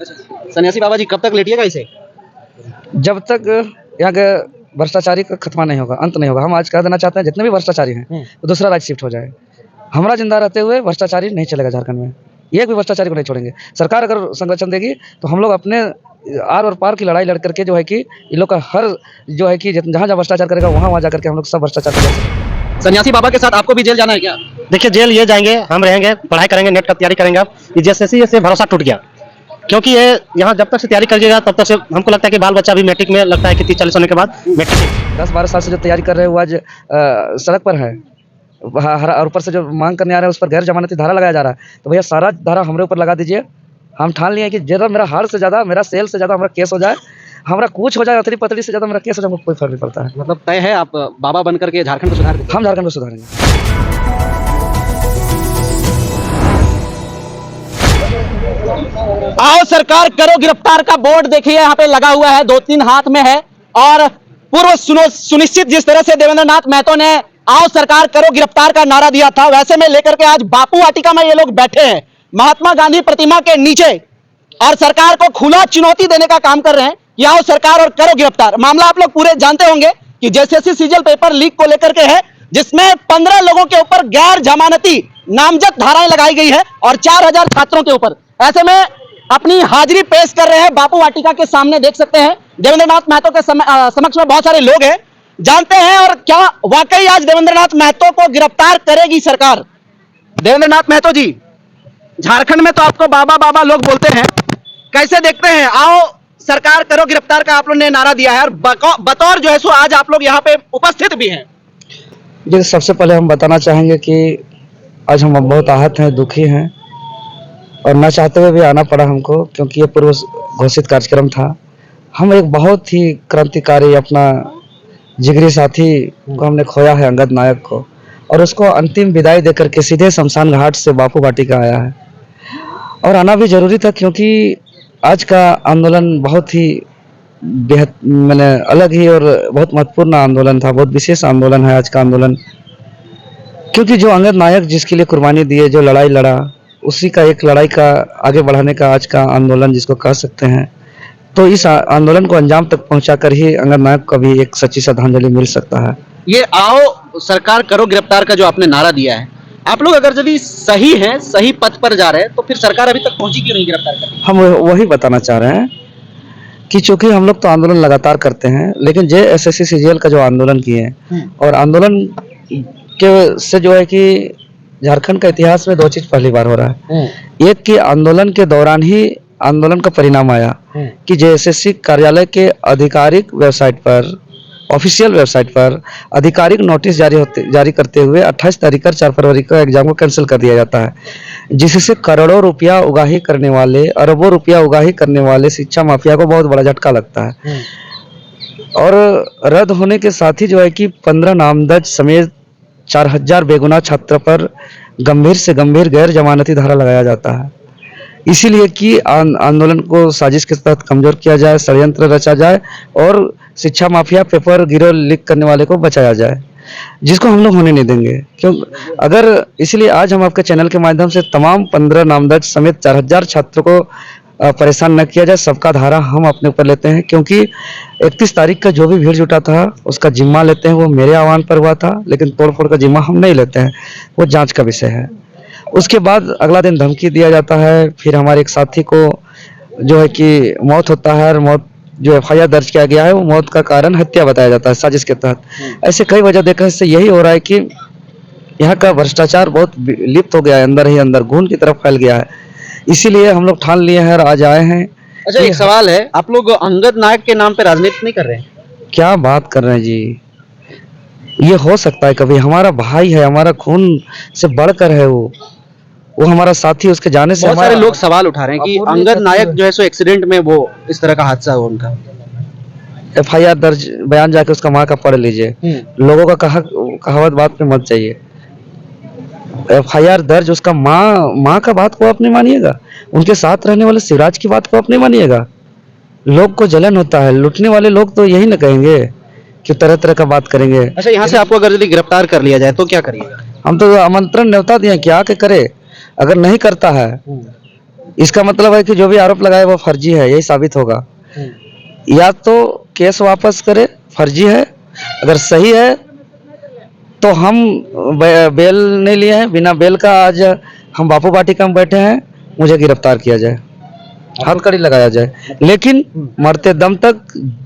सन्यासी बाबा जी कब तक लेटिएगा इसे? जब तक यहाँ के भ्रष्टाचारी का खत्मा नहीं होगा, अंत नहीं होगा। हम आज कह देना चाहते हैं जितने भी भ्रष्टाचारी हैं तो दूसरा राज्य शिफ्ट हो जाए। हमारा जिंदा रहते हुए भ्रष्टाचारी नहीं चलेगा झारखंड में, एक भी भ्रष्टाचारी को नहीं छोड़ेंगे। सरकार अगर संरक्षण देगी तो हम लोग अपने आर और पार की लड़ाई लड़ करके जो है कि इन लोग का हर जो है कि जहाँ जहाँ भ्रष्टाचार करेगा वहाँ जा करके हम लोग सब भ्रष्टाचार करेंगे। सन्यासी बाबा के साथ आपको भी जेल जाना है क्या? देखिए जेल ये जाएंगे, हम रहेंगे, पढ़ाई करेंगे, नेट का तैयारी करेंगे। अब जैसे से भरोसा टूट गया, क्योंकि ये यहाँ जब तक से तैयारी करिएगा तब तक से हमको लगता है कि बाल बच्चा भी मैट्रिक में लगता है कि 30-40 होने के बाद मैट्रिक 10-12 साल से जो तैयारी कर रहे हैं वो आज सड़क पर है और ऊपर से जो मांग करने आ रहे हैं उस पर गैर जमानती धारा लगाया जा रहा है। तो भैया सारा धारा हमारे ऊपर लगा दीजिए। हम ठान लिए कि ज़्यादा मेरा हार से ज़्यादा, मेरा सेल से ज़्यादा हमारा केस हो जाए, हमारा कुछ हो जाए, अतरी पतरी से ज़्यादा मेरा केस हो जाए, कोई फर्क नहीं पड़ता है। मतलब तय है आप बाबा बन करके झारखंड को सुधार देंगे? हम झारखंड को सुधारेंगे। आओ सरकार करो गिरफ्तार का बोर्ड देखिए यहाँ पे लगा हुआ है, 2-3 हाथ में है। और पूर्व सुनिश्चित जिस तरह से देवेंद्र नाथ महतो ने आओ सरकार करो गिरफ्तार का नारा दिया था, वैसे में लेकर के आज बापू वाटिका में ये लोग बैठे हैं महात्मा गांधी प्रतिमा के नीचे और सरकार को खुला चुनौती देने का काम कर रहे हैं कि आओ सरकार और करो गिरफ्तार। मामला आप लोग पूरे जानते होंगे कि जेएसएससी सीजीएल पेपर लीक को लेकर के है, जिसमें 15 लोगों के ऊपर गैर जमानती नामजद धाराएं लगाई गई है और 4000 छात्रों के ऊपर। ऐसे में अपनी हाजिरी पेश कर रहे हैं बापू वाटिका के सामने, देख सकते हैं देवेंद्र नाथ महतो के समक्ष में बहुत सारे लोग हैं। जानते हैं और क्या वाकई आज देवेंद्र नाथ महतो को गिरफ्तार करेगी सरकार? देवेंद्र नाथ महतो जी, झारखंड में तो आपको बाबा बाबा लोग बोलते हैं, कैसे देखते हैं आओ सरकार करो गिरफ्तार का आप लोगों ने नारा दिया है और बतौर जो है सो आज आप लोग यहाँ पे उपस्थित भी हैं? जी, सबसे पहले हम बताना चाहेंगे कि आज हम बहुत आहत हैं, दुखी हैं और न चाहते हुए भी आना पड़ा हमको, क्योंकि ये पूर्व घोषित कार्यक्रम था। हम एक बहुत ही क्रांतिकारी अपना जिगरी साथी को हमने खोया है, अंगद नायक को, और उसको अंतिम विदाई देकर के सीधे शमशान घाट से बापू वाटिका आया है। और आना भी जरूरी था क्योंकि आज का आंदोलन बहुत ही बेहद मैंने अलग ही और बहुत महत्वपूर्ण आंदोलन था, बहुत विशेष आंदोलन है आज का आंदोलन। क्योंकि जो अंगद नायक जिसके लिए कुर्बानी दिए, जो लड़ाई लड़ा, उसी का एक लड़ाई का आगे बढ़ाने का आज का आंदोलन जिसको कह सकते हैं। तो इस आंदोलन को अंजाम तक पहुंचाकर ही अंगद नायक को भी एक सच्ची श्रद्धांजलि मिल सकता है। ये आओ सरकार करो गिरफ्तार का जो आपने नारा दिया है, आप लोग अगर यदि सही हैं, सही पथ पर जा रहे हैं, तो फिर सरकार अभी तक पहुंची क्यों नहीं गिरफ्तार करने? हम वही बताना चाह रहे हैं कि चूंकि हम लोग तो आंदोलन लगातार करते हैं, लेकिन जेएसएससी सीजीएल का जो आंदोलन किए हैं और आंदोलन के से जो है कि झारखंड का इतिहास में 2 चीज पहली बार हो रहा है। एक कि आंदोलन के दौरान ही आंदोलन का परिणाम आया कि जेएसएससी कार्यालय के आधिकारिक वेबसाइट पर, ऑफिशियल वेबसाइट पर आधिकारिक नोटिस जारी करते हुए 28 तारीख और 4 फरवरी को एग्जाम को कैंसिल कर दिया जाता है, जिससे करोड़ों रुपया उगाही करने वाले, अरबों रुपया उगाही करने वाले शिक्षा माफिया को बहुत बड़ा झटका लगता है। और रद्द होने के साथ ही जो है कि 15 नामजद समेत 4000 बेगुनाह छात्र पर गंभीर से गंभीर गैर जमानती धारा लगाया जाता है, इसीलिए कि आंदोलन को साजिश के तहत कमजोर किया जाए, षड्यंत्र रचा जाए और शिक्षा माफिया, पेपर गिरोह लीक करने वाले को बचाया जाए, जिसको हम लोग होने नहीं देंगे। क्यों अगर इसलिए आज हम आपके चैनल के माध्यम से तमाम 15 नामजद समेत 4000 छात्रों को परेशान न किया जाए, सबका धारा हम अपने ऊपर लेते हैं। क्योंकि 31 तारीख का जो भी भीड़ जुटा था उसका जिम्मा लेते हैं, वो मेरे आह्वान पर हुआ था, लेकिन तोड़फोड़ का जिम्मा हम नहीं लेते हैं, वो जांच का विषय है। उसके बाद अगला दिन धमकी दिया जाता है, फिर हमारे एक साथी को जो है कि मौत होता है और मौत जो एफआईआर दर्ज किया गया है वो मौत का कारण हत्या बताया जाता है साजिश के तहत। ऐसे कई वजह देखने से यही हो रहा है कि यहाँ का भ्रष्टाचार बहुत लिप्त हो गया है, अंदर ही अंदर घून की तरफ फैल गया है। इसीलिए हम लोग ठान लिए हैं और आज आए हैं। अच्छा, एक सवाल है, आप लोग अंगद नायक के नाम पे राजनीति नहीं कर रहे हैं? क्या बात कर रहे हैं जी, ये हो सकता है कभी? हमारा भाई है, हमारा खून से बढ़कर है वो हमारा साथी, उसके जाने से बहुत सारे लोग सवाल उठा रहे हैं कि अंगद नायक जो है सो एक्सीडेंट में वो इस तरह का हादसा हुआ उनका। एफआईआर दर्ज, बयान जाके उसका माँ का पढ़ लीजिए, लोगों का कहावत बात पे मत जाइए। एफआईआर दर्ज, उसका माँ का बात को आप नहीं मानिएगा, उनके साथ रहने वाले शिवराज की बात को आप नहीं मानिएगा। लोग को जलन होता है, लूटने वाले लोग तो यही ना कहेंगे कि तरह तरह का बात करेंगे। अच्छा, यहाँ से आपको अगर यदि गिरफ्तार कर लिया जाए तो क्या करिएगा? हम तो आमंत्रण न्योता दिए कि आके करे, अगर नहीं करता है इसका मतलब है कि जो भी आरोप लगाए वो फर्जी है, यही साबित होगा। या तो केस वापस करे, फर्जी है, अगर सही है तो हम बेल नहीं लिए हैं, बिना बेल का आज हम बापू वाटिका में बैठे हैं, मुझे गिरफ्तार किया जाए, हथकड़ी लगाया जाए, लेकिन मरते दम तक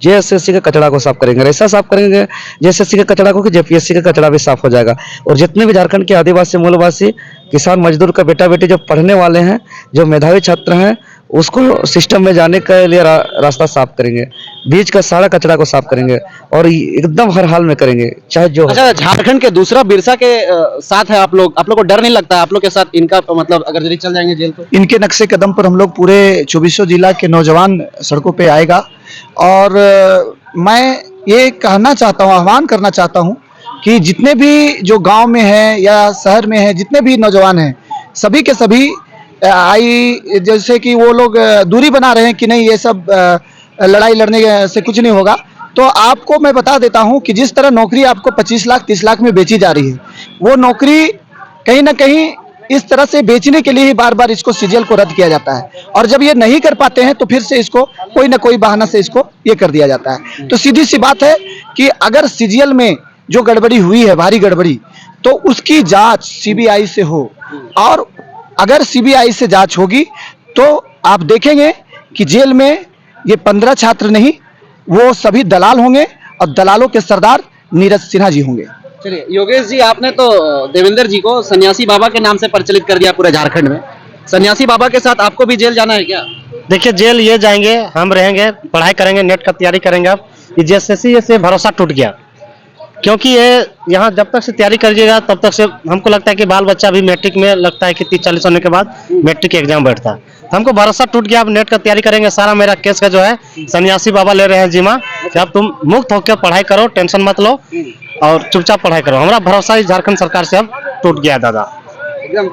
जेएसएससी का कचरा को साफ करेंगे। ऐसा साफ करेंगे जेएसएससी का कचरा को कि जेपीएससी का कचरा भी साफ हो जाएगा। और जितने भी झारखंड के आदिवासी मूलवासी किसान मजदूर का बेटा बेटी जो पढ़ने वाले हैं, जो मेधावी छात्र हैं, उसको सिस्टम में जाने के लिए रास्ता साफ करेंगे, बीच का सारा कचरा को साफ करेंगे और एकदम हर हाल में करेंगे, चाहे जो हो। अच्छा, झारखंड के दूसरा बिरसा के साथ है आप लोग को डर नहीं लगता है आप लोग के साथ इनका, मतलब अगर यदि चल जाएंगे जेल तो? इनके नक्शे कदम पर हम लोग पूरे 24 जिला के नौजवान सड़कों पे आएगा। और मैं ये कहना चाहता हूँ, आह्वान करना चाहता हूँ कि जितने भी जो गांव में है या शहर में है, जितने भी नौजवान हैं, सभी के सभी जैसे कि वो लोग दूरी बना रहे हैं कि नहीं ये सब लड़ाई लड़ने से कुछ नहीं होगा, तो आपको मैं बता देता हूं कि जिस तरह नौकरी आपको 25 लाख 30 लाख में बेची जा रही है, वो नौकरी कहीं ना कहीं इस तरह से बेचने के लिए ही बार बार इसको सीजीएल को रद्द किया जाता है। और जब ये नहीं कर पाते हैं तो फिर से इसको कोई ना कोई बहाना से इसको ये कर दिया जाता है। तो सीधी सी बात है कि अगर सीजीएल में जो गड़बड़ी हुई है, भारी गड़बड़ी, तो उसकी जांच सीबीआई से हो, और अगर सीबीआई से जांच होगी तो आप देखेंगे कि जेल में ये 15 छात्र नहीं, वो सभी दलाल होंगे और दलालों के सरदार नीरज सिन्हा जी होंगे। चलिए योगेश जी, आपने तो देवेंद्र जी को सन्यासी बाबा के नाम से प्रचलित कर दिया पूरे झारखंड में। सन्यासी बाबा के साथ आपको भी जेल जाना है क्या? देखिए, जेल ये जाएंगे, हम रहेंगे, पढ़ाई करेंगे, नेट का तैयारी करेंगे। अब जेएसएससी से भरोसा टूट गया, क्योंकि ये यहाँ जब तक से तैयारी करिएगा तब तक से हमको लगता है कि बाल बच्चा भी मैट्रिक में लगता है कि 30-40 होने के बाद मैट्रिक एग्जाम बैठता है। तो हमको भरोसा टूट गया, अब नेट का तैयारी करेंगे। सारा मेरा केस का जो है सन्यासी बाबा ले रहे हैं जिम्मा कि अब तुम मुक्त होकर पढ़ाई करो, टेंशन मत लो और चुपचाप पढ़ाई करो। हमारा भरोसा इस झारखंड सरकार से अब टूट गया दादा, एकदम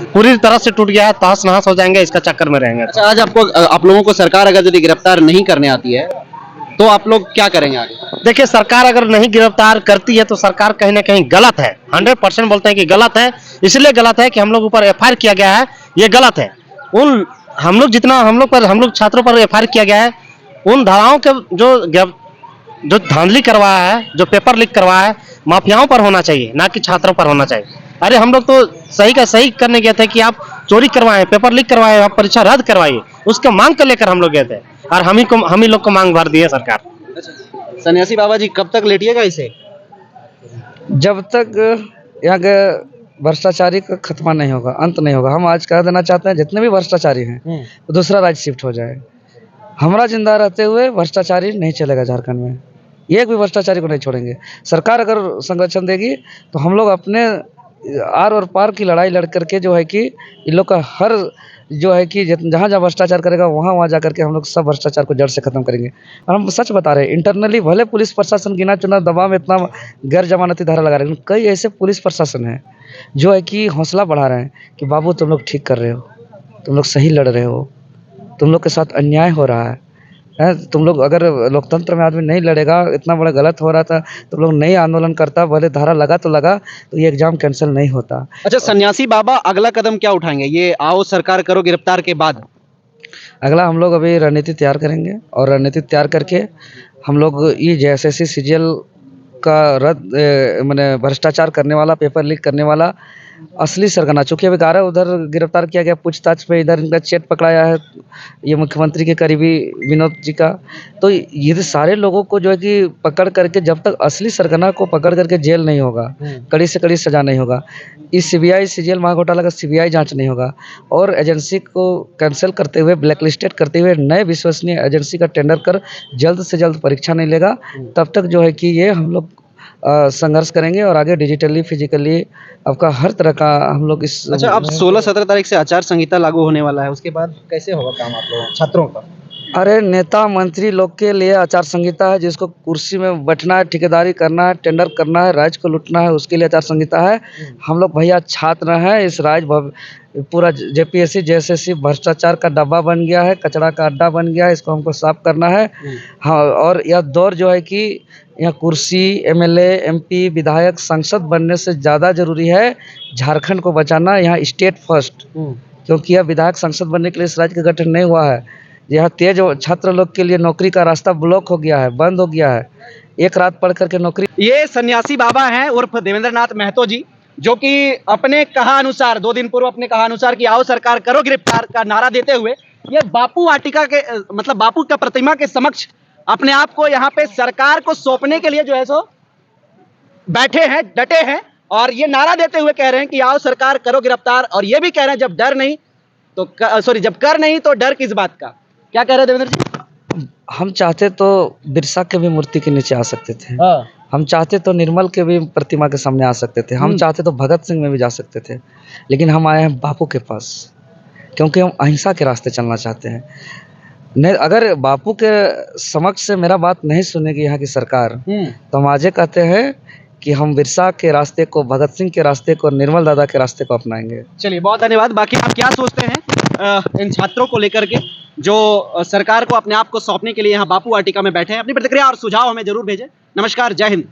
पूरी तरह से टूट गया है। तहस नहस हो जाएंगे, इसका चक्कर में रहेंगे। अच्छा, आज आप लोगों को सरकार अगर यदि गिरफ्तार नहीं करने आती है तो आप लोग क्या करेंगे आगे? देखिए, सरकार अगर नहीं गिरफ्तार करती है तो सरकार कहीं ना कहीं गलत है। 100% बोलते हैं कि गलत है। इसलिए गलत है कि हम लोग ऊपर एफआईआर किया गया है, ये गलत है। हम लोग छात्रों पर एफआईआर किया गया है, उन धाराओं के जो धांधली करवाया है, जो पेपर लीक करवाया है, माफियाओं पर होना चाहिए, ना कि छात्रों पर होना चाहिए। अरे हम लोग तो सही का सही करने गए थे कि आप चोरी करवाए, पेपर लीक करवाए, आप परीक्षा रद्द करवाइए, उसके मांग को लेकर हम लोग गए थे और हम ही लोग को मांग भर दी है सरकार। सन्यासी बाबा जी, कब तक लेटिएगा इसे? जब तक यहाँ के भ्रष्टाचारी का खत्मा नहीं होगा, अंत नहीं होगा। हम आज कह देना चाहते हैं जितने भी भ्रष्टाचारी हैं तो दूसरा राज्य शिफ्ट हो जाए। हमारा जिंदा रहते हुए भ्रष्टाचारी नहीं चलेगा झारखंड में, एक भी भ्रष्टाचारी को नहीं छोड़ेंगे। सरकार अगर संरक्षण देगी तो हम लोग अपने आर और पार की लड़ाई लड़ करके जो है कि इन लोग का हर जो है कि जहाँ जहाँ भ्रष्टाचार करेगा वहाँ जा करके हम लोग सब भ्रष्टाचार को जड़ से खत्म करेंगे। और हम सच बता रहे हैं, इंटरनली भले पुलिस प्रशासन गिना चुना दबाव में इतना गैर जमानती धारा लगा रहे हैं, कई ऐसे पुलिस प्रशासन हैं जो है कि हौसला बढ़ा रहे हैं कि बाबू तुम लोग ठीक कर रहे हो, तुम लोग सही लड़ रहे हो, तुम लोग के साथ अन्याय हो रहा है। तुम लोग अगर लोकतंत्र में आदमी नहीं लड़ेगा, इतना बड़ा गलत हो रहा था, तुम लोग नहीं आंदोलन करता, भले धारा लगा तो ये एग्जाम कैंसिल नहीं होता। अच्छा, सन्यासी बाबा अगला कदम क्या उठाएंगे ये आओ सरकार करो गिरफ्तार के बाद? अगला हम लोग अभी रणनीति तैयार करेंगे और रणनीति तैयार करके हम लोग ये जेएसएससी सीजीएल का रद्द मैंने भ्रष्टाचार करने वाला, पेपर लीक करने वाला असली सरगना, चूंकि अभी 11 उधर गिरफ्तार किया गया पूछताछ पे, इधर इनका चेट पकड़ाया है ये मुख्यमंत्री के करीबी विनोद जी का। तो ये सारे लोगों को जो है कि पकड़ करके, जब तक असली सरगना को पकड़ करके जेल नहीं होगा, कड़ी से कड़ी सजा नहीं होगा, इस सीबीआई सीजीएल महाघोटाला का सीबीआई जांच नहीं होगा और एजेंसी को कैंसिल करते हुए, ब्लैकलिस्टेड करते हुए नए विश्वसनीय एजेंसी का टेंडर कर जल्द से जल्द परीक्षा नहीं लेगा, तब तक जो है कि ये हम लोग संघर्ष करेंगे और आगे डिजिटली, फिजिकली आपका हर तरह का हम लोग इस। अच्छा, अब 16-17 तारीख से आचार संहिता लागू होने वाला है, उसके बाद कैसे होगा काम आप लोगों छात्रों का? अरे नेता मंत्री लोग के लिए आचार संहिता है, जिसको कुर्सी में बैठना है, ठेकेदारी करना है, टेंडर करना है, राज्य को लूटना है, उसके लिए आचार संहिता है। हम लोग भैया छात्र हैं, इस राज्य पूरा जेपीएससी जेएसएससी भ्रष्टाचार का डब्बा बन गया है, कचरा का अड्डा बन गया है, इसको हमको साफ करना है। हाँ, और यह दौर जो है कि यहाँ कुर्सी, एमएलए, एमपी, विधायक, सांसद बनने से ज़्यादा जरूरी है झारखंड को बचाना। यहाँ स्टेट फर्स्ट, क्योंकि यह विधायक संसद बनने के लिए इस राज्य का गठन नहीं हुआ है। यह तेज छात्र लोग के लिए नौकरी का रास्ता ब्लॉक हो गया है, बंद हो गया है। एक रात पढ़ करके नौकरी। ये सन्यासी बाबा हैं उर्फ देवेंद्र नाथ महतो जी, जो कि अपने कहा अनुसार 2 दिन पूर्व अपने कहा अनुसार कि आओ सरकार करो गिरफ्तार का नारा देते हुए ये बापू वाटिका के मतलब बापू का प्रतिमा के समक्ष अपने आप को यहाँ पे सरकार को सौंपने के लिए जो है सो बैठे हैं, डटे हैं और ये नारा देते हुए कह रहे हैं कि आओ सरकार करो गिरफ्तार। और ये भी कह रहे हैं जब डर नहीं तो जब कर नहीं तो डर किस बात का। क्या कह रहे हैं देवेंद्र जी? हम चाहते तो बिरसा के भी मूर्ति के नीचे आ सकते थे, हम चाहते तो निर्मल के भी प्रतिमा के सामने आ सकते थे, हम चाहते तो भगत सिंह में भी जा सकते थे, लेकिन हम आए हैं बापू के पास क्योंकि हम अहिंसा के रास्ते चलना चाहते हैं। नहीं, अगर बापू के समक्ष से मेरा बात नहीं सुनेगी यहाँ की सरकार तो हम आज कहते हैं कि हम बिरसा के रास्ते को, भगत सिंह के रास्ते को, निर्मल दादा के रास्ते को अपनाएंगे। चलिए बहुत धन्यवाद। बाकी आप क्या सोचते हैं इन छात्रों को लेकर के जो सरकार को अपने आप को सौंपने के लिए यहाँ बापू वाटिका में बैठे हैं? अपनी प्रतिक्रिया और सुझाव हमें जरूर भेजें। नमस्कार, जय हिंद।